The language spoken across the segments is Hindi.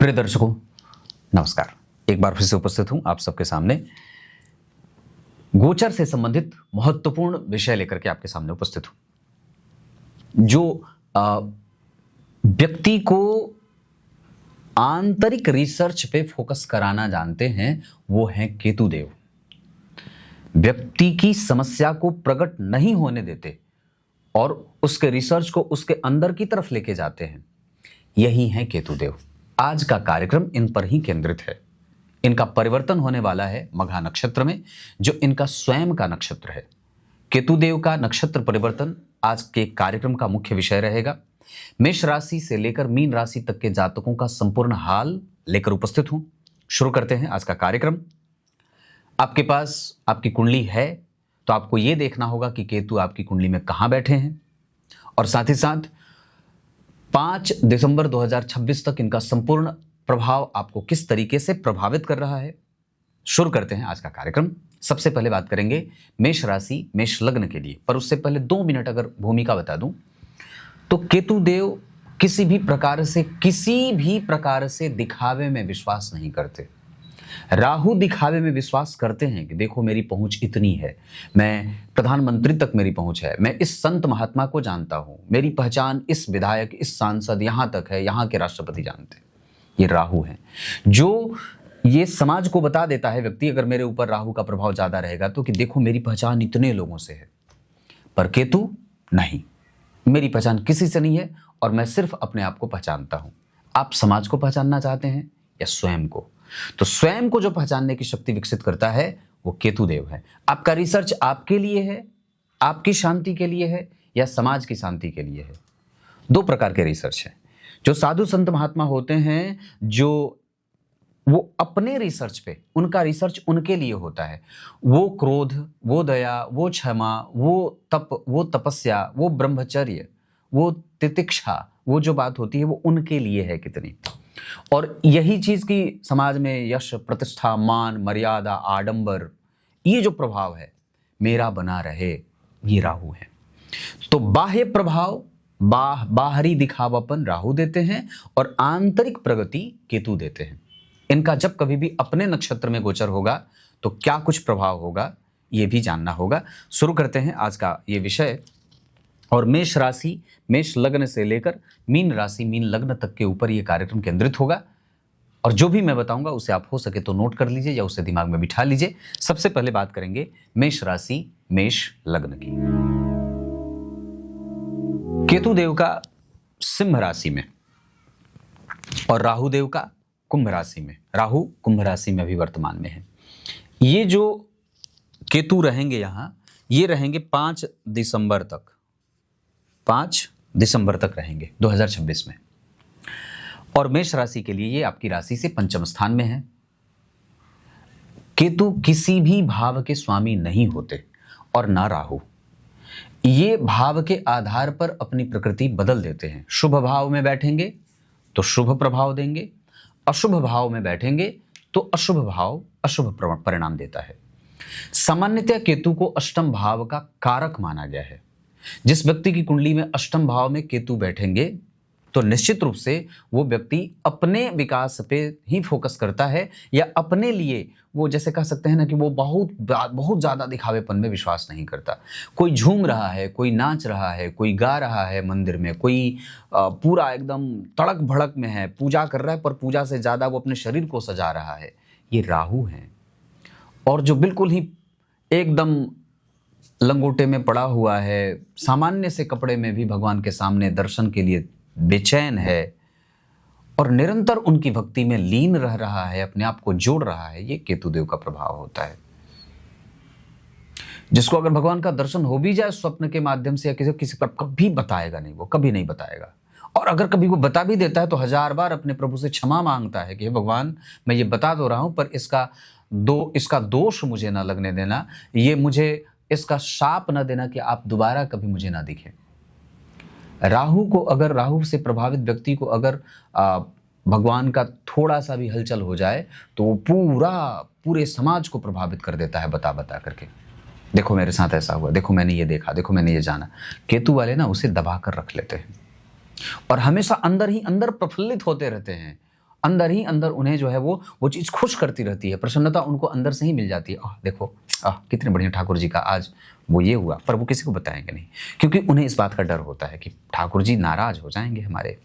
प्रिय दर्शकों नमस्कार। एक बार फिर से उपस्थित हूं आप सबके सामने गोचर से संबंधित महत्वपूर्ण विषय लेकर के आपके सामने उपस्थित हूं। जो व्यक्ति को आंतरिक रिसर्च पे फोकस कराना जानते हैं वो हैं केतुदेव। व्यक्ति की समस्या को प्रकट नहीं होने देते और उसके रिसर्च को उसके अंदर की तरफ लेके जाते हैं, यही हैं केतुदेव। आज का कार्यक्रम इन पर ही केंद्रित है। इनका परिवर्तन होने वाला है मघा नक्षत्र में, जो इनका स्वयं का नक्षत्र है। केतुदेव का नक्षत्र परिवर्तन आज के कार्यक्रम का मुख्य विषय रहेगा। मेष राशि से लेकर मीन राशि तक के जातकों का संपूर्ण हाल लेकर उपस्थित हूं। शुरू करते हैं आज का कार्यक्रम। आपके पास आपकी कुंडली है तो आपको यह देखना होगा कि केतु आपकी कुंडली में कहां बैठे हैं और साथ ही साथ 5 दिसंबर 2026 तक इनका संपूर्ण प्रभाव आपको किस तरीके से प्रभावित कर रहा है। शुरू करते हैं आज का कार्यक्रम। सबसे पहले बात करेंगे मेष राशि मेष लग्न के लिए, पर उससे पहले 2 मिनट अगर भूमिका बता दूं तो केतुदेव किसी भी प्रकार से दिखावे में विश्वास नहीं करते। राहु दिखावे में विश्वास करते हैं कि देखो मेरी पहुंच इतनी है, मैं प्रधानमंत्री तक मेरी पहुंच है, मैं इस संत महात्मा को जानता हूं, मेरी पहचान इस विधायक इस सांसद यहां तक है, यहां के राष्ट्रपति जानते हैं। ये राहु है जो ये समाज को बता देता है व्यक्ति, अगर मेरे ऊपर राहु का प्रभाव ज्यादा रहेगा तो कि देखो मेरी पहचान इतने लोगों से है। पर केतु नहीं, मेरी पहचान किसी से नहीं है और मैं सिर्फ अपने आप को पहचानता हूं। आप समाज को पहचानना चाहते हैं या स्वयं को? तो स्वयं को जो पहचानने की शक्ति विकसित करता है वो केतुदेव है। आपका रिसर्च आपके लिए है, आपकी शांति के लिए है या समाज की शांति के लिए है? 2 प्रकार के रिसर्च है। जो साधु संत महात्मा होते हैं जो वो अपने रिसर्च पे, उनका रिसर्च उनके लिए होता है। वो क्रोध, वो दया, वो क्षमा, वो तप, वो तपस्या, वो ब्रह्मचर्य, वो तितिक्षा, वो जो बात होती है वो उनके लिए है कितनी। और यही चीज की समाज में यश प्रतिष्ठा मान मर्यादा आडंबर, ये जो प्रभाव है मेरा बना रहे, ये राहु है। तो बाह्य प्रभाव बाहरी दिखावापन राहु देते हैं और आंतरिक प्रगति केतु देते हैं। इनका जब कभी भी अपने नक्षत्र में गोचर होगा तो क्या कुछ प्रभाव होगा ये भी जानना होगा। शुरू करते हैं आज का ये विषय। और मेष राशि मेष लग्न से लेकर मीन राशि मीन लग्न तक के ऊपर ये कार्यक्रम केंद्रित होगा। और जो भी मैं बताऊंगा उसे आप हो सके तो नोट कर लीजिए या उसे दिमाग में बिठा लीजिए। सबसे पहले बात करेंगे मेष राशि मेष लग्न की। केतुदेव का सिंह राशि में और राहु देव का कुंभ राशि में। राहु कुंभ राशि में अभी वर्तमान में है। ये जो केतु रहेंगे यहां, ये रहेंगे 5 दिसंबर तक, 5 दिसंबर तक रहेंगे 2026 में। और मेष राशि के लिए ये आपकी राशि से पंचम स्थान में है। केतु किसी भी भाव के स्वामी नहीं होते और ना राहु। ये भाव के आधार पर अपनी प्रकृति बदल देते हैं। शुभ भाव में बैठेंगे तो शुभ प्रभाव देंगे, अशुभ भाव में बैठेंगे तो अशुभ परिणाम देता है। सामान्यतः केतु को अष्टम भाव का कारक माना गया है। जिस व्यक्ति की कुंडली में अष्टम भाव में केतु बैठेंगे तो निश्चित रूप से वो व्यक्ति अपने विकास पे ही फोकस करता है या अपने लिए वो जैसे कह सकते हैं ना कि वो बहुत ज्यादा दिखावेपन में विश्वास नहीं करता। कोई झूम रहा है, कोई नाच रहा है, कोई गा रहा है मंदिर में, कोई पूरा एकदम तड़क भड़क में है, पूजा कर रहा है, पर पूजा से ज्यादा वो अपने शरीर को सजा रहा है, ये राहु है। और जो बिल्कुल ही एकदम लंगोटे में पड़ा हुआ है, सामान्य से कपड़े में भी भगवान के सामने दर्शन के लिए बेचैन है और निरंतर उनकी भक्ति में लीन रह रहा है, अपने आप को जोड़ रहा है, ये केतुदेव का प्रभाव होता है। जिसको अगर भगवान का दर्शन हो भी जाए स्वप्न के माध्यम से या किसी पर, कभी बताएगा नहीं, वो कभी नहीं बताएगा। और अगर कभी वो बता भी देता है तो 1000 बार अपने प्रभु से क्षमा मांगता है कि हे भगवान मैं ये बता तो रहा हूं पर इसका दोष मुझे ना लगने देना, ये मुझे इसका शाप न देना कि आप दोबारा कभी मुझे ना दिखे। राहु से प्रभावित व्यक्ति को अगर भगवान का थोड़ा सा भी हलचल हो जाए तो वो पूरे समाज को प्रभावित कर देता है बता करके। देखो मेरे साथ ऐसा हुआ, देखो मैंने ये देखा, देखो मैंने ये जाना। केतु वाले ना उसे दबा कर रख लेते हैं और हमेशा अंदर ही अंदर प्रफुल्लित होते रहते हैं अंदर ही अंदर उन्हें जो है वो चीज़ खुश करती रहती है, प्रसन्नता उनको अंदर से ही मिल जाती है। देखो कितने बढ़िया ठाकुर जी का आज वो ये हुआ, पर वो किसी को बताएंगे नहीं, क्योंकि उन्हें इस बात का डर होता है कि ठाकुर जी नाराज हो जाएंगे हमारे।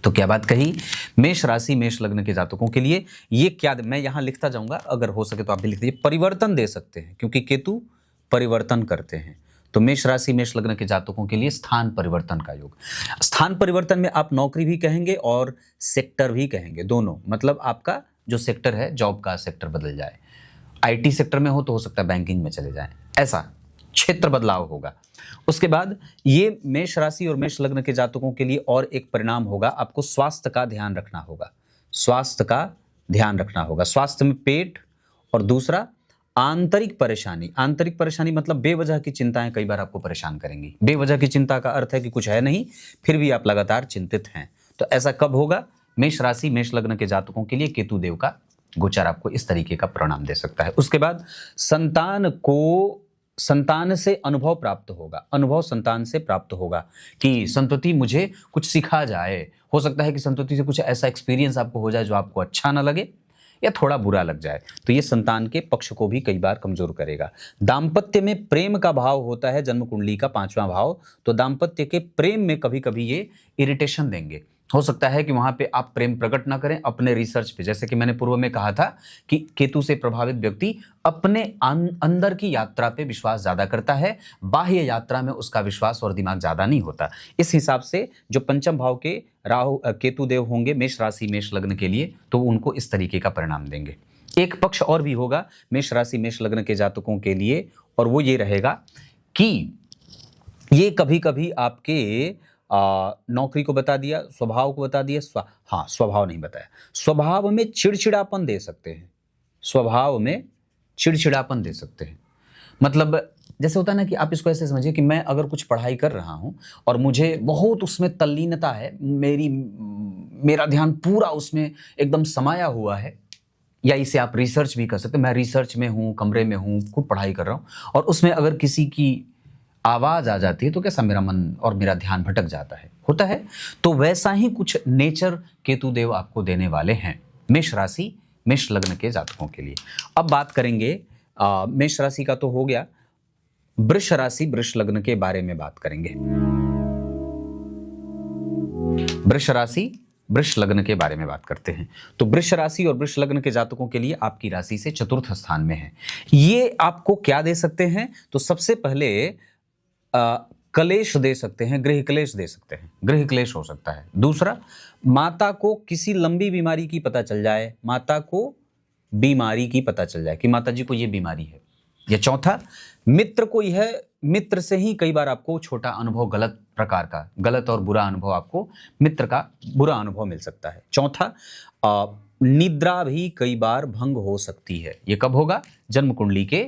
तो क्या बात कही, मेष राशि मेष लग्न के जातकों के लिए ये क्या, मैं यहां लिखता जाऊंगा, अगर हो सके तो आप भी लिख दीजिए, परिवर्तन दे सकते हैं, क्योंकि केतु परिवर्तन करते हैं। तो मेष राशि मेष लग्न के जातकों के लिए स्थान परिवर्तन का योग। स्थान परिवर्तन में आप नौकरी भी कहेंगे और सेक्टर भी कहेंगे, दोनों, मतलब आपका जो सेक्टर है, जॉब का सेक्टर बदल जाए। आईटी सेक्टर में हो सकता है बैंकिंग में चले जाएं, ऐसा क्षेत्र बदलाव होगा। उसके बाद ये मेष राशि और मेष लग्न के जातकों के लिए और एक परिणाम होगा, आपको स्वास्थ्य का ध्यान रखना होगा। स्वास्थ्य का ध्यान रखना होगा, स्वास्थ्य में पेट, और दूसरा आंतरिक परेशानी। आंतरिक परेशानी मतलब बेवजह की चिंताएं कई बार आपको परेशान करेंगी। बेवजह की चिंता का अर्थ है कि कुछ है नहीं, फिर भी आप लगातार चिंतित हैं। तो ऐसा कब होगा, मेष राशि मेष लग्न के जातकों के लिए केतु देव का गोचर आपको इस तरीके का परिणाम दे सकता है। उसके बाद संतान से अनुभव प्राप्त होगा, अनुभव संतान से प्राप्त होगा कि संतति मुझे कुछ सिखा जाए। हो सकता है कि संतति से कुछ ऐसा एक्सपीरियंस आपको हो जाए जो आपको अच्छा ना लगे या थोड़ा बुरा लग जाए, तो ये संतान के पक्ष को भी कई बार कमजोर करेगा। दाम्पत्य में प्रेम का भाव होता है जन्म कुंडली का 5वां भाव, तो दाम्पत्य के प्रेम में कभी कभी ये इरिटेशन देंगे। हो सकता है कि वहां पे आप प्रेम प्रकट ना करें अपने रिसर्च पे, जैसे कि मैंने पूर्व में कहा था कि केतु से प्रभावित व्यक्ति अपने अंदर की यात्रा पे विश्वास ज्यादा करता है, बाह्य यात्रा में उसका विश्वास और दिमाग ज्यादा नहीं होता। इस हिसाब से जो पंचम भाव के राहु केतु देव होंगे मेष राशि मेष लग्न के लिए, तो उनको इस तरीके का परिणाम देंगे। एक पक्ष और भी होगा मेष राशि मेष लग्न के जातकों के लिए, और वो ये रहेगा कि ये कभी कभी आपके नौकरी को बता दिया, स्वभाव को बता दिया, स्वभाव नहीं बताया, स्वभाव में चिड़चिड़ापन दे सकते हैं। स्वभाव में चिड़चिड़ापन दे सकते हैं, मतलब जैसे होता है ना कि आप इसको ऐसे समझिए कि मैं अगर कुछ पढ़ाई कर रहा हूं और मुझे बहुत उसमें तल्लीनता है, मेरा ध्यान पूरा उसमें एकदम समाया हुआ है, या इसे आप रिसर्च भी कर सकते हैं। मैं रिसर्च में हूं, कमरे में हूं, खूब पढ़ाई कर रहा हूं, और उसमें अगर किसी की आवाज आ जाती है तो कैसा मेरा मन और मेरा ध्यान भटक जाता है, होता है। तो वैसा ही कुछ नेचर केतु देव आपको देने वाले हैं मेष राशि मेष लग्न के जातकों के लिए। अब बात करेंगे मेष राशि का तो हो गया, वृष राशि वृष लग्न के बारे में बात करेंगे। वृष राशि वृष लग्न के बारे में बात करते हैं। तो वृष राशि और वृष लग्न के जातकों के लिए आपकी राशि से चतुर्थ स्थान में है। ये आपको क्या दे सकते हैं, तो सबसे पहले कलेश दे सकते हैं, गृह क्लेश दे सकते हैं, गृह क्लेश हो सकता है। दूसरा, माता को किसी लंबी बीमारी की पता चल जाए, माता को बीमारी की पता चल जाए कि माता जी को ये बीमारी है। या चौथा, मित्र को यह, मित्र से ही कई बार आपको छोटा अनुभव, गलत प्रकार का, गलत और बुरा अनुभव, आपको मित्र का बुरा अनुभव मिल सकता है। चौथा, निद्रा भी कई बार भंग हो सकती है। ये कब होगा, जन्म कुंडली के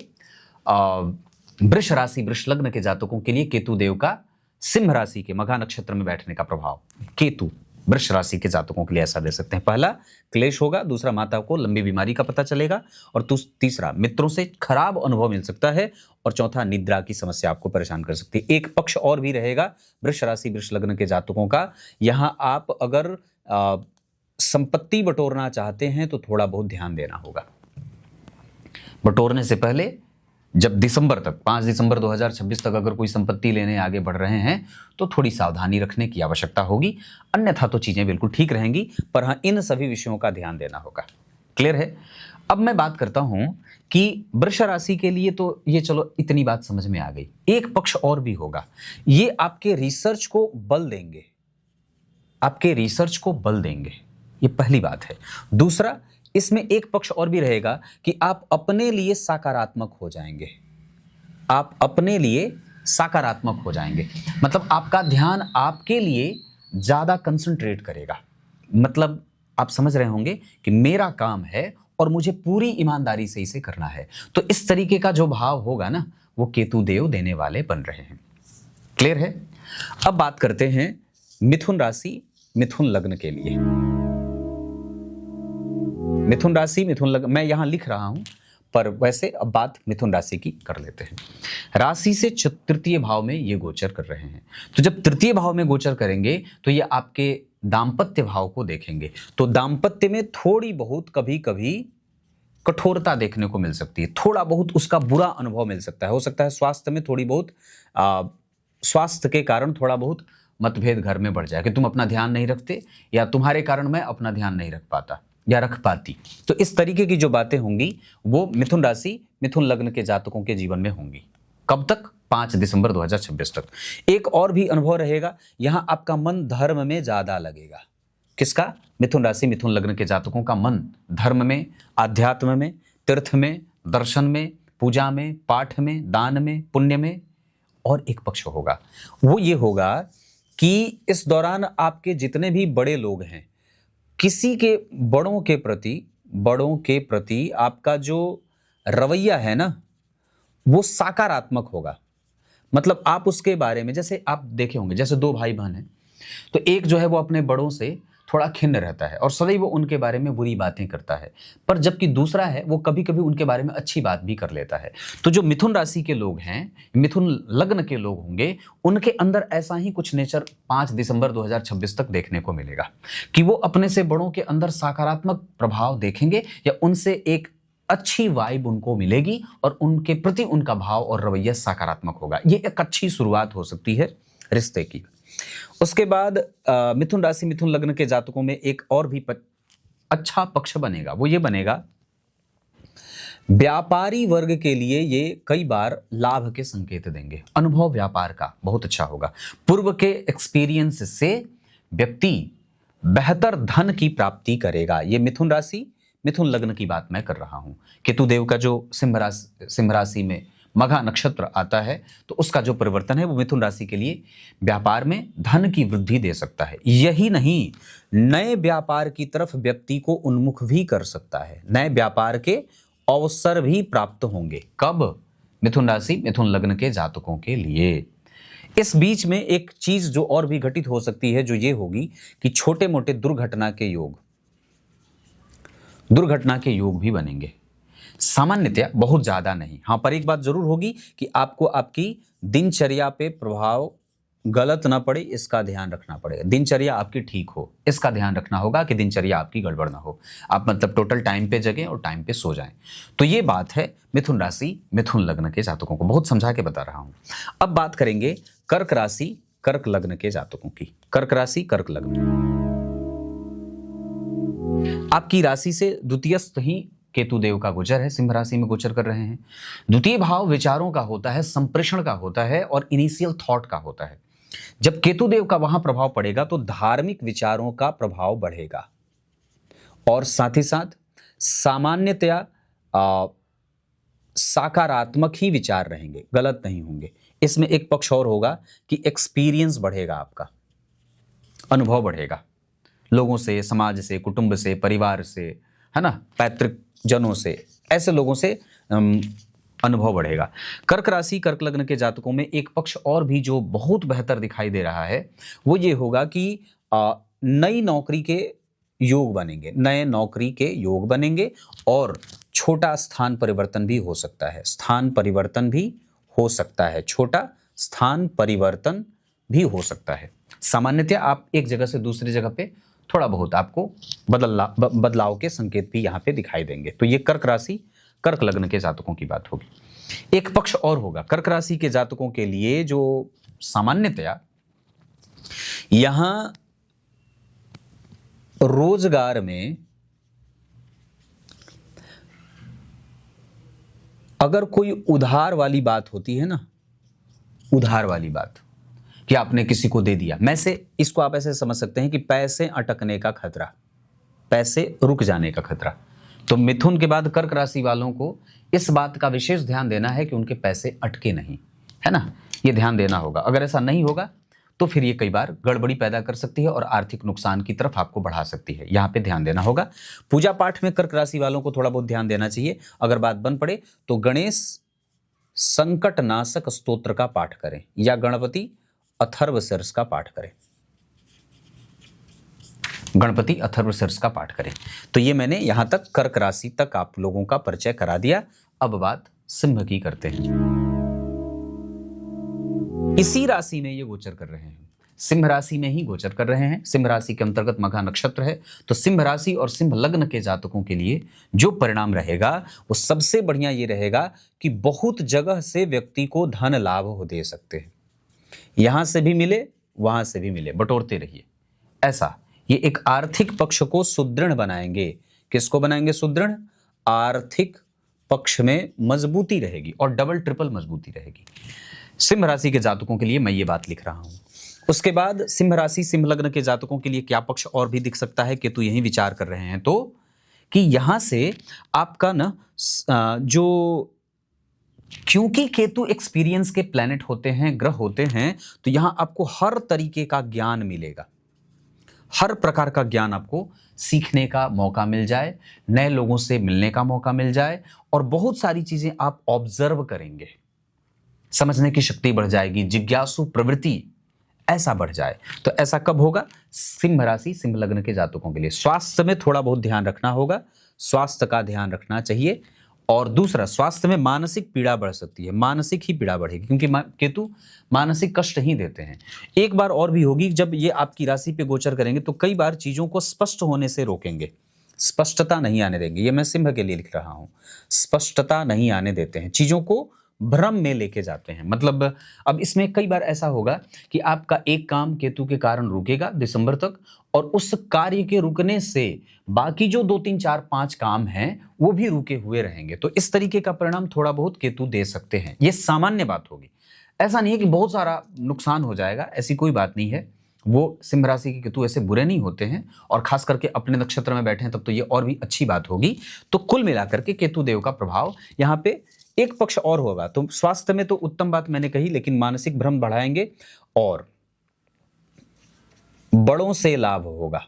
वृष राशि वृष लग्न के जातकों के लिए केतु देव का सिंह राशि के मघा नक्षत्र में बैठने का प्रभाव केतु वृष राशि के जातकों के लिए ऐसा दे सकते हैं। पहला, क्लेश होगा। दूसरा, माता को लंबी बीमारी का पता चलेगा। और तीसरा, मित्रों से खराब अनुभव मिल सकता है। और चौथा, निद्रा की समस्या आपको परेशान कर सकती है। एक पक्ष और भी रहेगा वृष राशि वृष लग्न के जातकों का। यहां आप अगर संपत्ति बटोरना चाहते हैं तो थोड़ा बहुत ध्यान देना होगा। बटोरने से पहले, जब दिसंबर तक, 5 दिसंबर 2026 तक अगर कोई संपत्ति लेने आगे बढ़ रहे हैं तो थोड़ी सावधानी रखने की आवश्यकता होगी, अन्यथा तो चीजें बिल्कुल ठीक रहेंगी। पर हाँ, इन सभी विषयों का ध्यान देना होगा। क्लियर है। अब मैं बात करता हूं कि वृष राशि के लिए तो ये चलो इतनी बात समझ में आ गई। एक पक्ष और भी होगा, ये आपके रिसर्च को बल देंगे, आपके रिसर्च को बल देंगे, ये पहली बात है। दूसरा, इसमें एक पक्ष और भी रहेगा कि आप अपने लिए सकारात्मक हो जाएंगे, आप अपने लिए सकारात्मक हो जाएंगे, मतलब आपका ध्यान आपके लिए ज्यादा कंसंट्रेट करेगा। मतलब आप समझ रहे होंगे कि मेरा काम है और मुझे पूरी ईमानदारी से इसे करना है। तो इस तरीके का जो भाव होगा ना, वो केतु देव देने वाले बन रहे हैं। क्लियर है। अब बात करते हैं मिथुन राशि मिथुन लग्न के लिए। मिथुन राशि मिथुन लग्न मैं यहां लिख रहा हूं, पर वैसे अब बात मिथुन राशि की कर लेते हैं। राशि से तृतीय भाव में ये गोचर कर रहे हैं। तो जब तृतीय भाव में गोचर करेंगे तो ये आपके दाम्पत्य भाव को देखेंगे तो दाम्पत्य में थोड़ी बहुत कभी कभी कठोरता देखने को मिल सकती है, थोड़ा बहुत उसका बुरा अनुभव मिल सकता है। हो सकता है स्वास्थ्य में थोड़ी बहुत स्वास्थ्य के कारण थोड़ा बहुत मतभेद घर में बढ़ जाए कि तुम अपना ध्यान नहीं रखते या तुम्हारे कारण मैं अपना ध्यान नहीं रख पाता या रख पाती। तो इस तरीके की जो बातें होंगी वो मिथुन राशि मिथुन लग्न के जातकों के जीवन में होंगी। कब तक? 5 दिसंबर 2026 तक। एक और भी अनुभव रहेगा, यहां आपका मन धर्म में ज्यादा लगेगा। किसका? मिथुन राशि मिथुन लग्न के जातकों का मन धर्म में, आध्यात्म में, तीर्थ में, दर्शन में, पूजा में, पाठ में, दान में, पुण्य में। और एक पक्ष होगा, वो ये होगा कि इस दौरान आपके जितने भी बड़े लोग हैं, किसी के बड़ों के प्रति आपका जो रवैया है ना, वो सकारात्मक होगा। मतलब आप उसके बारे में, जैसे आप देखे होंगे, जैसे 2 भाई बहन हैं तो एक जो है वो अपने बड़ों से थोड़ा खिन्न रहता है और सदैव वो उनके बारे में बुरी बातें करता है, पर जबकि दूसरा है वो कभी कभी उनके बारे में अच्छी बात भी कर लेता है। तो जो मिथुन राशि के लोग हैं, मिथुन लग्न के लोग होंगे, उनके अंदर ऐसा ही कुछ नेचर 5 दिसंबर 2026 तक देखने को मिलेगा कि वो अपने से बड़ों के अंदर सकारात्मक प्रभाव देखेंगे या उनसे एक अच्छी वाइब उनको मिलेगी और उनके प्रति उनका भाव और रवैया सकारात्मक होगा। ये एक अच्छी शुरुआत हो सकती है रिश्ते की। उसके बाद मिथुन राशि मिथुन लग्न के जातकों में एक और भी अच्छा पक्ष बनेगा, वो ये बनेगा व्यापारी वर्ग के लिए ये कई बार लाभ के संकेत देंगे। अनुभव व्यापार का बहुत अच्छा होगा। पूर्व के एक्सपीरियंस से व्यक्ति बेहतर धन की प्राप्ति करेगा। ये मिथुन राशि मिथुन लग्न की बात मैं कर रहा हूं। केतु देव का जो सिंह राशि में मघा नक्षत्र आता है तो उसका जो परिवर्तन है वो मिथुन राशि के लिए व्यापार में धन की वृद्धि दे सकता है। यही नहीं, नए व्यापार की तरफ व्यक्ति को उन्मुख भी कर सकता है। नए व्यापार के अवसर भी प्राप्त होंगे। कब? मिथुन राशि मिथुन लग्न के जातकों के लिए। इस बीच में एक चीज जो और भी घटित हो सकती है, जो ये होगी कि छोटे मोटे दुर्घटना के योग भी बनेंगे। सामान्यतया बहुत ज्यादा नहीं, हाँ, पर एक बात जरूर होगी कि आपको आपकी दिनचर्या पे प्रभाव गलत ना पड़े, इसका ध्यान रखना पड़ेगा। दिनचर्या आपकी ठीक हो, इसका ध्यान रखना होगा कि दिनचर्या आपकी गड़बड़ ना हो। आप मतलब टोटल टाइम पे जगें और टाइम पे सो जाएं। तो ये बात है मिथुन राशि मिथुन लग्न के जातकों को। बहुत समझा के बता रहा हूं। अब बात करेंगे कर्क राशि कर्क लग्न के जातकों की। कर्क राशि कर्क लग्न, आपकी राशि से द्वितीयस्थ ही केतु देव का गोचर है, सिंह राशि में गोचर कर रहे हैं। द्वितीय भाव विचारों का होता है, संप्रेषण का होता है और इनिशियल थॉट का होता है। जब केतु देव का वहां प्रभाव पड़ेगा तो धार्मिक विचारों का प्रभाव बढ़ेगा और साथ ही साथ सामान्यतया सकारात्मक ही विचार रहेंगे, गलत नहीं होंगे। इसमें एक पक्ष और होगा कि एक्सपीरियंस बढ़ेगा, आपका अनुभव बढ़ेगा लोगों से, समाज से, कुटुंब से, परिवार से, है ना, पैतृक जनों से, ऐसे लोगों से अनुभव बढ़ेगा। कर्क राशि कर्क लग्न के जातकों में एक पक्ष और भी जो बहुत बेहतर दिखाई दे रहा है वो ये होगा कि नई नौकरी के योग बनेंगे, नए नौकरी के योग बनेंगे और छोटा स्थान परिवर्तन भी हो सकता है। स्थान परिवर्तन भी हो सकता है, छोटा स्थान परिवर्तन भी हो सकता है। सामान्यतया आप एक जगह से दूसरी जगह पे थोड़ा बहुत आपको बदलाव के संकेत भी यहाँ पे दिखाई देंगे। तो ये कर्क राशि कर्क लग्न के जातकों की बात होगी। एक पक्ष और होगा कर्क राशि के जातकों के लिए जो सामान्यतया यहां रोजगार में अगर कोई उधार वाली बात होती है ना, उधार वाली बात कि आपने किसी को दे दिया, मैं से इसको आप ऐसे समझ सकते हैं कि पैसे अटकने का खतरा, पैसे रुक जाने का खतरा। तो मिथुन के बाद कर्क राशि वालों को इस बात का विशेष ध्यान देना है कि उनके पैसे अटके नहीं, है ना, ये ध्यान देना होगा। अगर ऐसा नहीं होगा तो फिर ये कई बार गड़बड़ी पैदा कर सकती है और आर्थिक नुकसान की तरफ आपको बढ़ा सकती है। यहाँ पे ध्यान देना होगा। पूजा पाठ में कर्क राशि वालों को थोड़ा बहुत ध्यान देना चाहिए। अगर बात बन पड़े तो गणेश संकट नाशक स्तोत्र का पाठ करें या गणपति अथर्वशीर्ष का पाठ करें, गणपति अथर्वशीर्ष का पाठ करें। तो ये मैंने यहां तक कर्क राशि तक आप लोगों का परिचय करा दिया। अब बात सिंह की करते हैं। इसी राशि में ये गोचर कर रहे हैं। सिंह राशि में ही गोचर कर रहे हैं। सिंह राशि के अंतर्गत मघा नक्षत्र है, तो सिंह राशि और सिंह लग्न के जातकों के लिए जो परिणाम रहेगा वो सबसे बढ़िया ये रहेगा कि बहुत जगह से व्यक्ति को धन लाभ हो दे सकते हैं। यहां से भी मिले, वहां से भी मिले, बटोरते रहिए। ऐसा ये एक आर्थिक पक्ष को सुदृढ़ बनाएंगे। किसको बनाएंगे सुदृढ़? आर्थिक पक्ष में मजबूती रहेगी और डबल ट्रिपल मजबूती रहेगी। सिंह राशि के जातकों के लिए मैं ये बात लिख रहा हूं। उसके बाद सिंह राशि सिंह लग्न के जातकों के लिए क्या पक्ष और भी दिख सकता है? केतु यही विचार कर रहे हैं तो कि यहां से आपका ना जो, क्योंकि केतु एक्सपीरियंस के प्लैनेट होते हैं, ग्रह होते हैं, तो यहां आपको हर तरीके का ज्ञान मिलेगा। हर प्रकार का ज्ञान आपको सीखने का मौका मिल जाए, नए लोगों से मिलने का मौका मिल जाए और बहुत सारी चीजें आप ऑब्जर्व करेंगे। समझने की शक्ति बढ़ जाएगी, जिज्ञासु प्रवृत्ति ऐसा बढ़ जाए। तो ऐसा कब होगा? सिंह राशि सिंह लग्न के जातकों के लिए स्वास्थ्य में थोड़ा बहुत ध्यान रखना होगा, स्वास्थ्य का ध्यान रखना चाहिए। और दूसरा, स्वास्थ्य में मानसिक पीड़ा बढ़ सकती है, मानसिक ही पीड़ा बढ़ेगी, क्योंकि केतु मानसिक कष्ट ही देते हैं। एक बार और भी होगी, जब ये आपकी राशि पे गोचर करेंगे तो कई बार चीजों को स्पष्ट होने से रोकेंगे, स्पष्टता नहीं आने देंगे। ये मैं सिंह के लिए लिख रहा हूं, स्पष्टता नहीं आने देते हैं, चीजों को भ्रम में लेके जाते हैं। मतलब अब इसमें कई बार ऐसा होगा कि आपका एक काम केतु के कारण रुकेगा दिसंबर तक, और उस कार्य के रुकने से बाकी जो 2 3 4 5 काम हैं वो भी रुके हुए रहेंगे। तो इस तरीके का परिणाम थोड़ा बहुत केतु दे सकते हैं। ये सामान्य बात होगी, ऐसा नहीं है कि बहुत सारा नुकसान हो जाएगा, ऐसी कोई बात नहीं है। वो सिंह राशि के केतु ऐसे बुरे नहीं होते हैं, और खास करके अपने नक्षत्र में बैठे हैं तब तो ये और भी अच्छी बात होगी। तो कुल मिलाकर के केतु देव का प्रभाव यहाँ पे एक पक्ष और होगा। तो स्वास्थ्य में तो उत्तम बात मैंने कही, लेकिन मानसिक भ्रम बढ़ाएंगे और बड़ों से लाभ होगा,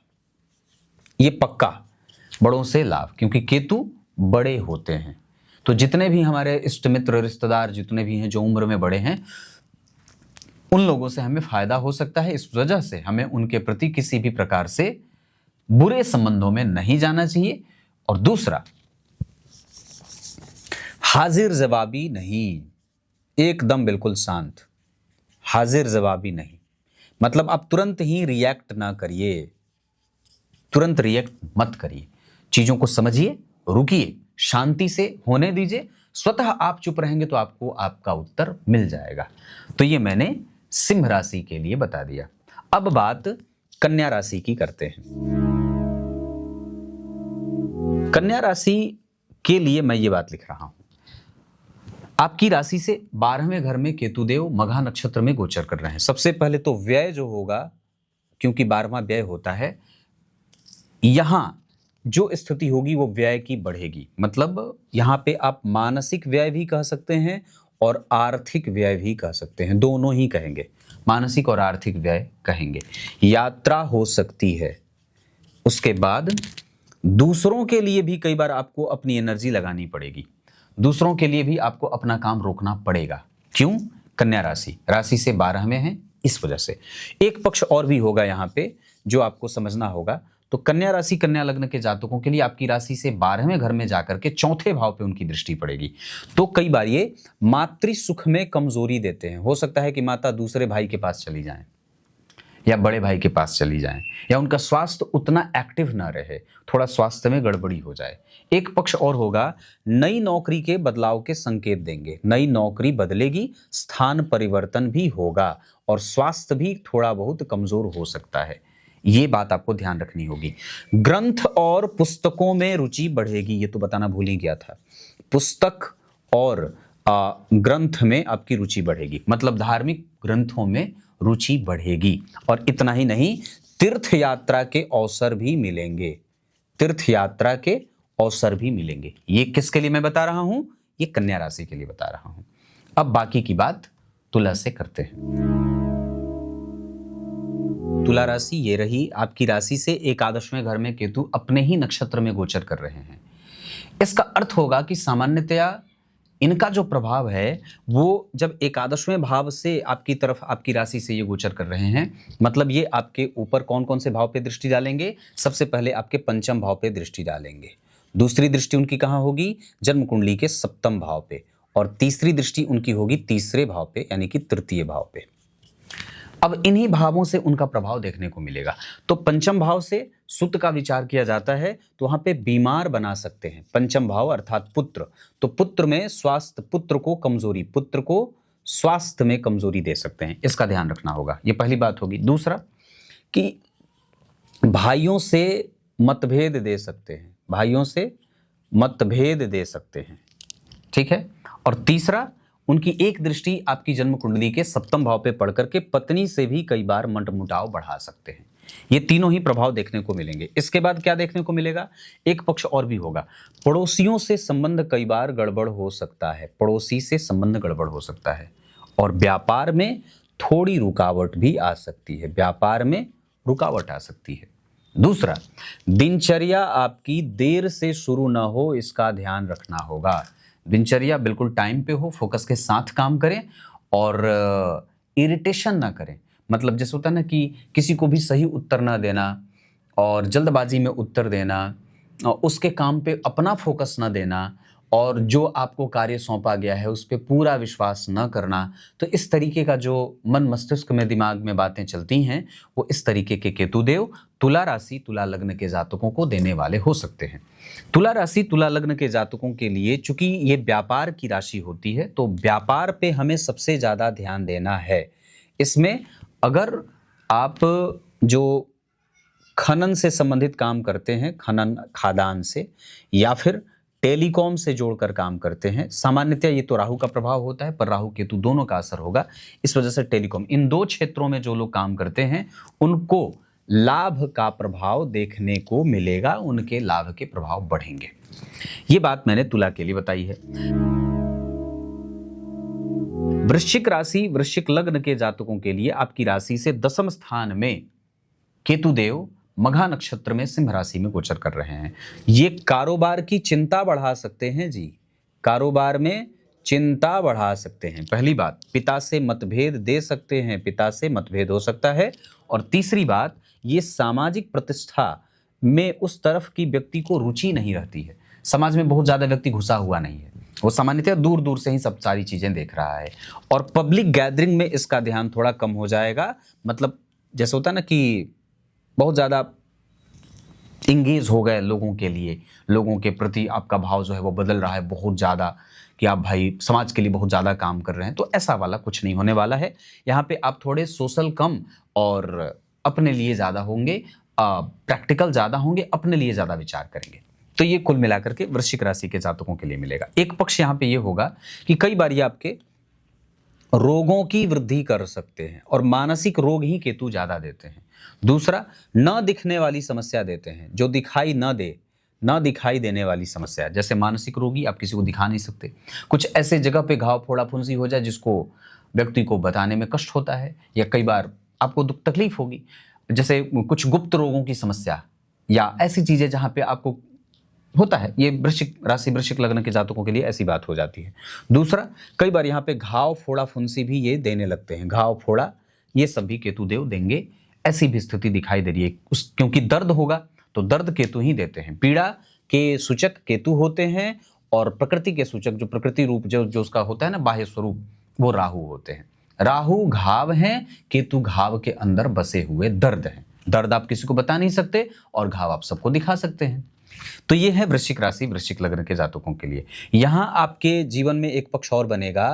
ये पक्का, बड़ों से लाभ, क्योंकि केतु बड़े होते हैं। तो जितने भी हमारे इष्ट मित्र रिश्तेदार जितने भी हैं जो उम्र में बड़े हैं, उन लोगों से हमें फायदा हो सकता है। इस वजह से हमें उनके प्रति किसी भी प्रकार से बुरे संबंधों में नहीं जाना चाहिए। और दूसरा, हाजिर जवाबी नहीं, एकदम बिल्कुल शांत, हाजिर जवाबी नहीं। मतलब आप तुरंत ही रिएक्ट ना करिए, तुरंत रिएक्ट मत करिए, चीजों को समझिए, रुकिए, शांति से होने दीजिए। स्वतः आप चुप रहेंगे तो आपको आपका उत्तर मिल जाएगा। तो ये मैंने सिंह राशि के लिए बता दिया। अब बात कन्या राशि की करते हैं। कन्या राशि के लिए मैं ये बात लिख रहा हूं। आपकी राशि से 12वें घर में केतुदेव मघा नक्षत्र में गोचर कर रहे हैं। सबसे पहले तो व्यय जो होगा, क्योंकि 12वां व्यय होता है, यहां जो स्थिति होगी वो व्यय की बढ़ेगी। मतलब यहां पे आप मानसिक व्यय भी कह सकते हैं और आर्थिक व्यय भी कह सकते हैं, दोनों ही कहेंगे, मानसिक और आर्थिक व्यय कहेंगे। यात्रा हो सकती है। उसके बाद दूसरों के लिए भी कई बार आपको अपनी एनर्जी लगानी पड़ेगी, दूसरों के लिए भी आपको अपना काम रोकना पड़ेगा। क्यों? कन्या राशि, राशि से 12 में है, इस वजह से। एक पक्ष और भी होगा यहाँ पे जो आपको समझना होगा। तो कन्या राशि कन्या लग्न के जातकों के लिए आपकी राशि से 12वें घर में जाकर के 4थे भाव पे उनकी दृष्टि पड़ेगी। तो कई बार ये मातृ सुख में कमजोरी देते हैं। हो सकता है कि माता दूसरे भाई के पास चली जाएं या बड़े भाई के पास चली जाएं, या उनका स्वास्थ्य उतना एक्टिव ना रहे, थोड़ा स्वास्थ्य में गड़बड़ी हो जाए। एक पक्ष और होगा, नई नौकरी के बदलाव के संकेत देंगे, नई नौकरी बदलेगी, स्थान परिवर्तन भी होगा और स्वास्थ्य भी थोड़ा बहुत कमजोर हो सकता है। ये बात आपको ध्यान रखनी होगी। ग्रंथ और पुस्तकों में रुचि बढ़ेगी, ये तो बताना भूल ही गया था। पुस्तक और ग्रंथ में आपकी रुचि बढ़ेगी, मतलब धार्मिक ग्रंथों में रुचि बढ़ेगी। और इतना ही नहीं, तीर्थ यात्रा के अवसर भी मिलेंगे, तीर्थ यात्रा के अवसर भी मिलेंगे। ये किसके लिए मैं बता रहा हूं? ये कन्या राशि के लिए बता रहा हूं। अब बाकी की बात तुला से करते हैं। तुला राशि ये रही, आपकी राशि से एकादशवें घर में केतु अपने ही नक्षत्र में गोचर कर रहे हैं। इसका अर्थ होगा कि सामान्यतया इनका जो प्रभाव है वो जब एकादशवें भाव से आपकी तरफ, आपकी राशि से ये गोचर कर रहे हैं, मतलब ये आपके ऊपर कौन कौन से भाव पे दृष्टि डालेंगे? सबसे पहले आपके पंचम भाव पे दृष्टि डालेंगे, दूसरी दृष्टि उनकी कहाँ होगी? जन्म कुंडली के सप्तम भाव पे, और तीसरी दृष्टि उनकी होगी तीसरे भाव पे, यानी कि तृतीय भाव पे। अब इन्हीं भावों से उनका प्रभाव देखने को मिलेगा। तो पंचम भाव से सुत का विचार किया जाता है तो वहां पे बीमार बना सकते हैं। पंचम भाव अर्थात पुत्र, तो पुत्र में स्वास्थ्य, पुत्र को कमजोरी, पुत्र को स्वास्थ्य में कमजोरी दे सकते हैं, इसका ध्यान रखना होगा। ये पहली बात होगी। दूसरा कि भाइयों से मतभेद दे सकते हैं, भाइयों से मतभेद दे सकते हैं, ठीक है। और तीसरा, उनकी एक दृष्टि आपकी जन्म कुंडली के सप्तम भाव पे पढ़ करके पत्नी से भी कई बार मनमुटाव बढ़ा सकते हैं। ये तीनों ही प्रभाव देखने को मिलेंगे। इसके बाद क्या देखने को मिलेगा, एक पक्ष और भी होगा, पड़ोसियों से संबंध कई बार गड़बड़ हो सकता है, पड़ोसी से संबंध गड़बड़ हो सकता है। और व्यापार में थोड़ी रुकावट भी आ सकती है, व्यापार में रुकावट आ सकती है। दूसरा, दिनचर्या आपकी देर से शुरू ना हो, इसका ध्यान रखना होगा। दिनचर्या बिल्कुल टाइम पे हो, फोकस के साथ काम करें और इरिटेशन ना करें। मतलब जैसे होता है ना कि किसी को भी सही उत्तर ना देना और जल्दबाजी में उत्तर देना, उसके काम पे अपना फोकस ना देना और जो आपको कार्य सौंपा गया है उस पर पूरा विश्वास न करना। तो इस तरीके का जो मन मस्तिष्क में, दिमाग में बातें चलती हैं, वो इस तरीके के केतुदेव तुला राशि, तुला लग्न के जातकों को देने वाले हो सकते हैं। तुला राशि, तुला लग्न के जातकों के लिए चूंकि ये व्यापार की राशि होती है तो व्यापार पे हमें सबसे ज़्यादा ध्यान देना है। इसमें अगर आप जो खनन से संबंधित काम करते हैं, खनन खादान से, या फिर टेलीकॉम से जोड़कर काम करते हैं, सामान्यतः ये तो राहु का प्रभाव होता है पर राहु केतु दोनों का असर होगा, इस वजह से टेलीकॉम, इन दो क्षेत्रों में जो लोग काम करते हैं उनको लाभ का प्रभाव देखने को मिलेगा, उनके लाभ के प्रभाव बढ़ेंगे। ये बात मैंने तुला के लिए बताई है। वृश्चिक राशि, वृश्चिक लग्न के जातकों के लिए आपकी राशि से दसम स्थान में केतुदेव मघा नक्षत्र में सिंह राशि में गोचर कर रहे हैं। ये कारोबार की चिंता बढ़ा सकते हैं जी, कारोबार में चिंता बढ़ा सकते हैं। पहली बात, पिता से मतभेद दे सकते हैं, पिता से मतभेद हो सकता है। और तीसरी बात, ये सामाजिक प्रतिष्ठा में उस तरफ की व्यक्ति को रुचि नहीं रहती है, समाज में बहुत ज्यादा व्यक्ति घुसा हुआ नहीं है, वो सामान्यतः दूर दूर से ही सब सारी चीजें देख रहा है। और पब्लिक गैदरिंग में इसका ध्यान थोड़ा कम हो जाएगा। मतलब जैसे होता है ना कि बहुत ज़्यादा इंगेज हो गए लोगों के लिए, लोगों के प्रति आपका भाव जो है वो बदल रहा है बहुत ज़्यादा, कि आप भाई समाज के लिए बहुत ज़्यादा काम कर रहे हैं, तो ऐसा वाला कुछ नहीं होने वाला है। यहाँ पे आप थोड़े सोशल कम और अपने लिए ज़्यादा होंगे, प्रैक्टिकल ज़्यादा होंगे, अपने लिए ज़्यादा विचार करेंगे। तो ये कुल मिलाकर के वृश्चिक राशि के जातकों के लिए मिलेगा। एक पक्ष यहाँ पे ये होगा कि कई बार ये आपके रोगों की वृद्धि कर सकते हैं और मानसिक रोग ही केतु ज़्यादा देते हैं। दूसरा, न दिखने वाली समस्या देते हैं, जो दिखाई न दे, न दिखाई देने वाली समस्या, जैसे मानसिक रोगी आप किसी को दिखा नहीं सकते, कुछ ऐसे जगह पे घाव फोड़ा फुंसी हो जाए जिसको व्यक्ति को बताने में कष्ट होता है या कई बार आपको दुख तकलीफ होगी, जैसे कुछ गुप्त रोगों की समस्या या ऐसी चीजें जहां पे आपको होता है, ये वृश्चिक राशि, वृश्चिक लग्न के जातकों के लिए ऐसी बात हो जाती है। दूसरा, कई बार यहाँ पे घाव फोड़ा फुंसी भी ये देने लगते हैं, घाव फोड़ा ये सब भी केतुदेव देंगे, ऐसी भी स्थिति दिखाई दे रही है। क्योंकि दर्द होगा तो दर्द केतु ही देते हैं, पीड़ा के सूचक केतु होते हैं और प्रकृति के सूचक, जो प्रकृति रूप जो उसका होता है ना बाह्य स्वरूप, वो राहु होते हैं। राहु घाव हैं, केतु घाव के अंदर बसे हुए दर्द हैं। दर्द आप किसी को बता नहीं सकते और घाव आप सबको दिखा सकते हैं। तो ये है वृश्चिक राशि, वृश्चिक लग्न के जातकों के लिए। यहां आपके जीवन में एक पक्ष और बनेगा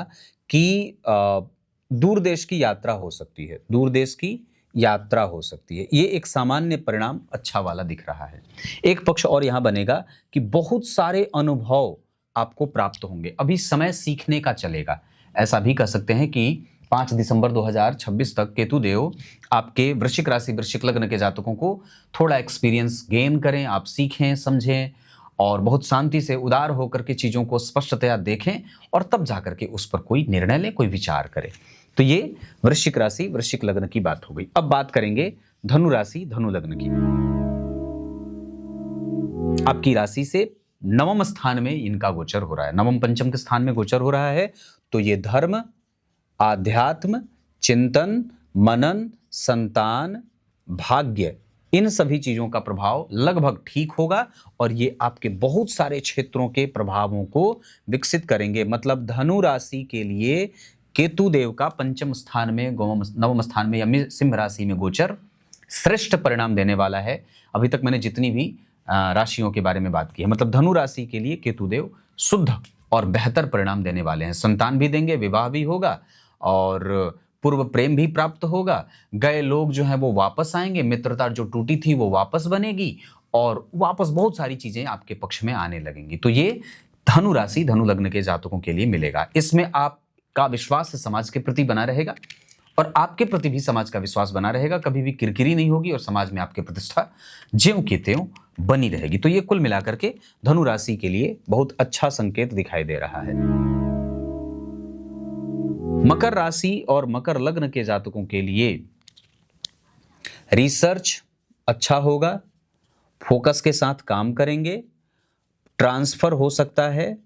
कि दूर देश की यात्रा हो सकती है, दूर देश की यात्रा हो सकती है, ये एक सामान्य परिणाम अच्छा वाला दिख रहा है। एक पक्ष और यहां बनेगा कि बहुत सारे अनुभव आपको प्राप्त होंगे, अभी समय सीखने का चलेगा। ऐसा भी कह सकते हैं कि 5 दिसंबर 2026 तक केतुदेव आपके वृश्चिक राशि, वृश्चिक लग्न के जातकों को थोड़ा एक्सपीरियंस गेन करें, आप सीखें, समझें और बहुत शांति से उदार होकर के चीज़ों को स्पष्टतया देखें और तब जाकर के उस पर कोई निर्णय लें, कोई विचार करें। तो ये वृश्चिक राशि, वृश्चिक लग्न की बात हो गई। अब बात करेंगे धनु राशि, धनु लग्न की। आपकी राशि से नवम स्थान में इनका गोचर हो रहा है, नवम पंचम के स्थान में गोचर हो रहा है। तो ये धर्म, आध्यात्म, चिंतन, मनन, संतान, भाग्य, इन सभी चीजों का प्रभाव लगभग ठीक होगा और ये आपके बहुत सारे क्षेत्रों के प्रभावों को विकसित करेंगे। मतलब धनु राशि के लिए केतु देव का पंचम स्थान में, नवम स्थान में या सिंह राशि में गोचर श्रेष्ठ परिणाम देने वाला है। अभी तक मैंने जितनी भी राशियों के बारे में बात की है, मतलब धनु राशि के लिए केतु देव शुद्ध और बेहतर परिणाम देने वाले हैं। संतान भी देंगे, विवाह भी होगा और पूर्व प्रेम भी प्राप्त होगा। गए लोग जो हैं वो वापस आएंगे, मित्रता जो टूटी थी वो वापस बनेगी और वापस बहुत सारी चीजें आपके पक्ष में आने लगेंगी। तो ये धनु राशि, धनु लग्न के जातकों के लिए मिलेगा। इसमें आपका विश्वास समाज के प्रति बना रहेगा और आपके प्रति भी समाज का विश्वास बना रहेगा। कभी भी किरकिरी नहीं होगी और समाज में आपकी प्रतिष्ठा ज्यों की त्यों बनी रहेगी। तो ये कुल मिलाकर के धनु राशि के लिए बहुत अच्छा संकेत दिखाई दे रहा है। मकर राशि और मकर लग्न के जातकों के लिए रिसर्च अच्छा होगा, फोकस के साथ काम करेंगे, ट्रांसफर हो सकता है,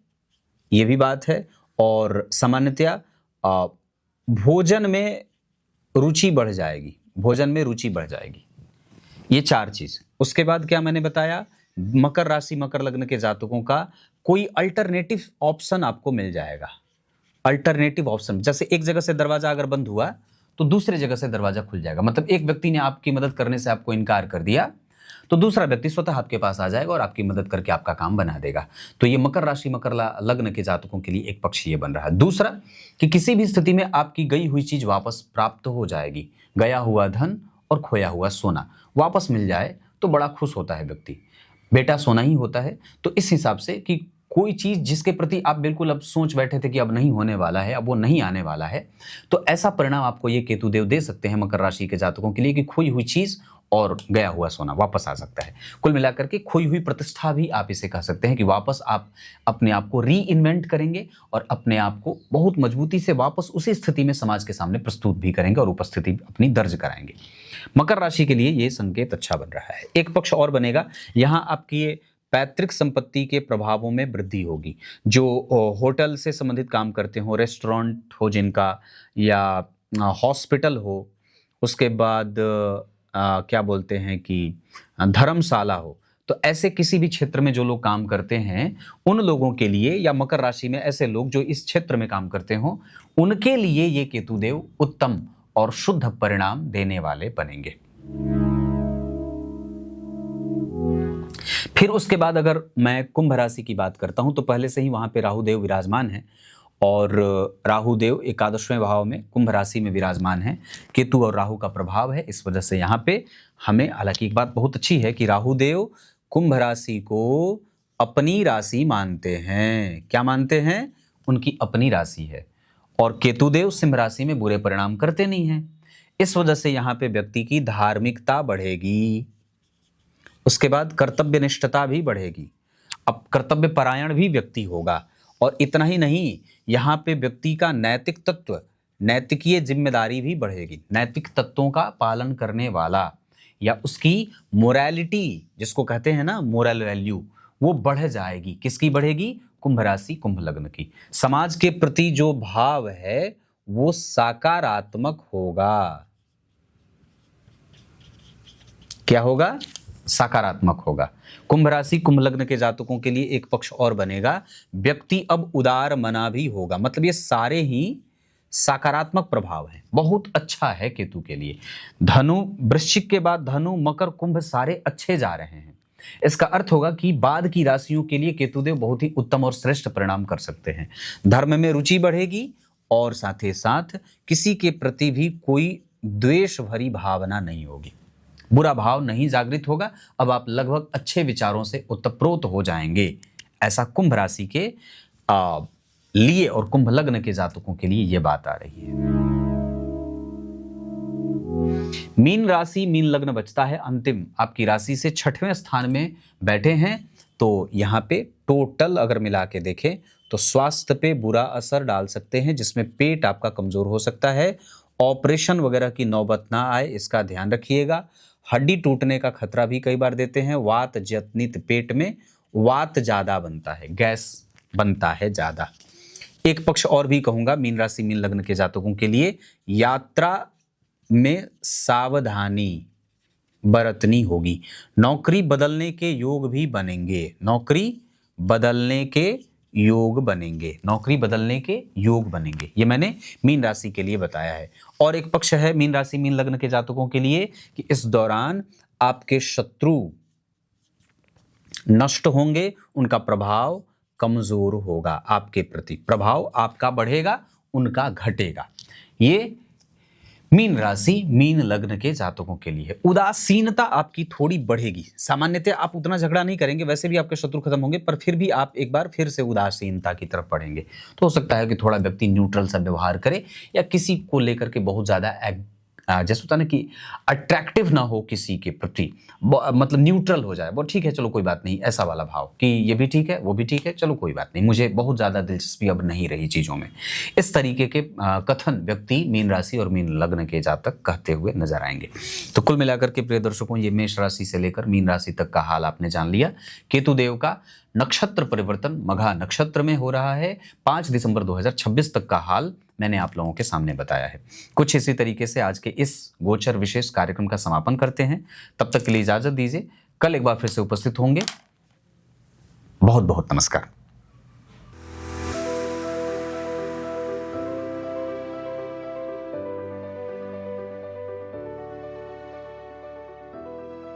ये भी बात है, और सामान्यतया भोजन में रुचि बढ़ जाएगी, भोजन में रुचि बढ़ जाएगी। ये 4 चीज। उसके बाद क्या मैंने बताया, मकर राशि मकर लग्न के जातकों का कोई अल्टरनेटिव ऑप्शन आपको मिल जाएगा। अल्टरनेटिव ऑप्शन, जैसे एक जगह से दरवाजा अगर बंद हुआ तो दूसरे जगह से दरवाजा खुल जाएगा। मतलब एक व्यक्ति ने आपकी मदद करने से आपको इनकार कर दिया तो दूसरा व्यक्ति स्वतः आपके पास आ जाएगा और आपकी मदद करके आपका काम बना देगा। तो ये मकर राशि मकर लग्न के जातकों के लिए एक पक्ष ये बन रहा है। दूसरा कि किसी भी स्थिति में आपकी गई हुई चीज वापस प्राप्त हो जाएगी। गया हुआ धन और खोया हुआ सोना वापस मिल जाए तो बड़ा खुश होता है व्यक्ति। बेटा सोना ही होता है। तो इस हिसाब से कि कोई चीज जिसके प्रति आप बिल्कुल अब सोच बैठे थे कि अब नहीं होने वाला है, अब वो नहीं आने वाला है, तो ऐसा परिणाम आपको ये केतु देव दे सकते हैं मकर राशि के जातकों के लिए कि खोई हुई चीज और गया हुआ सोना वापस आ सकता है। कुल मिलाकर के खोई हुई प्रतिष्ठा भी आप इसे कह सकते हैं कि वापस आप अपने आप को री इन्वेंट करेंगे और अपने आप को बहुत मजबूती से वापस उसी स्थिति में समाज के सामने प्रस्तुत भी करेंगे और उपस्थिति अपनी दर्ज कराएंगे। मकर राशि के लिए ये संकेत अच्छा बन रहा है। एक पक्ष और बनेगा, यहाँ आपकी ये पैतृक संपत्ति के प्रभावों में वृद्धि होगी। जो होटल से संबंधित काम करते हो, रेस्टोरेंट हो जिनका, या हॉस्पिटल हो, उसके बाद क्या बोलते हैं कि धर्मशाला हो, तो ऐसे किसी भी क्षेत्र में जो लोग काम करते हैं उन लोगों के लिए, या मकर राशि में ऐसे लोग जो इस क्षेत्र में काम करते हो, उनके लिए ये केतु देव उत्तम और शुद्ध परिणाम देने वाले बनेंगे। फिर उसके बाद अगर मैं कुंभ राशि की बात करता हूं तो पहले से ही वहां पे राहु देव विराजमान है और राहु देव 11वें भाव में कुंभ राशि में विराजमान है। केतु और राहु का प्रभाव है, इस वजह से यहाँ पे हमें, हालांकि एक बात बहुत अच्छी है कि राहु देव कुंभ राशि को अपनी राशि मानते हैं। क्या मानते हैं? उनकी अपनी राशि है। और केतु देव सिंह राशि में बुरे परिणाम करते नहीं हैं। इस वजह से यहाँ पे व्यक्ति की धार्मिकता बढ़ेगी। उसके बाद कर्तव्य निष्ठता भी बढ़ेगी। अब कर्तव्य परायण भी व्यक्ति होगा। और इतना ही नहीं, यहाँ पे व्यक्ति का नैतिक तत्व, नैतिकीय जिम्मेदारी भी बढ़ेगी। नैतिक तत्वों का पालन करने वाला, या उसकी मोरालिटी जिसको कहते हैं ना, मोरल वैल्यू, वो बढ़ जाएगी। किसकी बढ़ेगी? कुंभ राशि कुंभ लग्न की। समाज के प्रति जो भाव है वो सकारात्मक होगा। क्या होगा? सकारात्मक होगा। कुंभ राशि कुंभ लग्न के जातकों के लिए एक पक्ष और बनेगा, व्यक्ति अब उदार मना भी होगा। मतलब ये सारे ही सकारात्मक प्रभाव हैं। बहुत अच्छा है केतु के लिए। धनु, वृश्चिक के बाद धनु, मकर, कुंभ सारे अच्छे जा रहे हैं। इसका अर्थ होगा कि बाद की राशियों के लिए केतुदेव बहुत ही उत्तम और श्रेष्ठ परिणाम कर सकते हैं। धर्म में रुचि बढ़ेगी और साथ ही साथ किसी के प्रति भी कोई द्वेष भरी भावना नहीं होगी, बुरा भाव नहीं जागृत होगा। अब आप लगभग अच्छे विचारों से ओतप्रोत हो जाएंगे। ऐसा कुंभ राशि के लिए और कुंभ लग्न के जातकों के लिए यह बात आ रही है। मीन राशि मीन लग्न बचता है अंतिम, आपकी राशि से 6वें स्थान में बैठे हैं। तो यहाँ पे टोटल अगर मिला के देखें तो स्वास्थ्य पे बुरा असर डाल सकते हैं, जिसमें पेट आपका कमजोर हो सकता है। ऑपरेशन वगैरह की नौबत ना आए, इसका ध्यान रखिएगा। हड्डी टूटने का खतरा भी कई बार देते हैं। वात जनित, पेट में वात ज्यादा बनता है, गैस बनता है ज्यादा। एक पक्ष और भी कहूंगा मीन राशि मीन लग्न के जातकों के लिए, यात्रा में सावधानी बरतनी होगी। नौकरी बदलने के योग भी बनेंगे। नौकरी बदलने के योग बनेंगे, नौकरी बदलने के योग बनेंगे। ये मैंने मीन राशि के लिए बताया है। और एक पक्ष है मीन राशि मीन लग्न के जातकों के लिए कि इस दौरान आपके शत्रु नष्ट होंगे, उनका प्रभाव कमजोर होगा, आपके प्रति प्रभाव आपका बढ़ेगा, उनका घटेगा। ये मीन राशि मीन लग्न के जातकों के लिए। उदासीनता आपकी थोड़ी बढ़ेगी, सामान्यतः आप उतना झगड़ा नहीं करेंगे, वैसे भी आपके शत्रु खत्म होंगे, पर फिर भी आप एक बार फिर से उदासीनता की तरफ बढ़ेंगे। तो हो सकता है कि थोड़ा व्यक्ति न्यूट्रल सा व्यवहार करे या किसी को लेकर के बहुत ज्यादा जैसे होता है ना कि अट्रैक्टिव ना हो किसी के प्रति, मतलब न्यूट्रल हो जाए, वो ठीक है चलो कोई बात नहीं, ऐसा वाला भाव कि ये भी ठीक है वो भी ठीक है, चलो कोई बात नहीं, मुझे बहुत ज़्यादा दिलचस्पी अब नहीं रही चीज़ों में। इस तरीके के कथन व्यक्ति मीन राशि और मीन लग्न के जातक कहते हुए नजर आएंगे। तो कुल मिलाकर के प्रिय दर्शकों, ये मेष राशि से लेकर मीन राशि तक का हाल आपने जान लिया। केतु देव का नक्षत्र परिवर्तन मघा नक्षत्र में हो रहा है। 5 दिसंबर 2026 तक का हाल मैंने आप लोगों के सामने बताया है। कुछ इसी तरीके से आज के इस गोचर विशेष कार्यक्रम का समापन करते हैं। तब तक के लिए इजाजत दीजिए, कल एक बार फिर से उपस्थित होंगे। बहुत बहुत नमस्कार।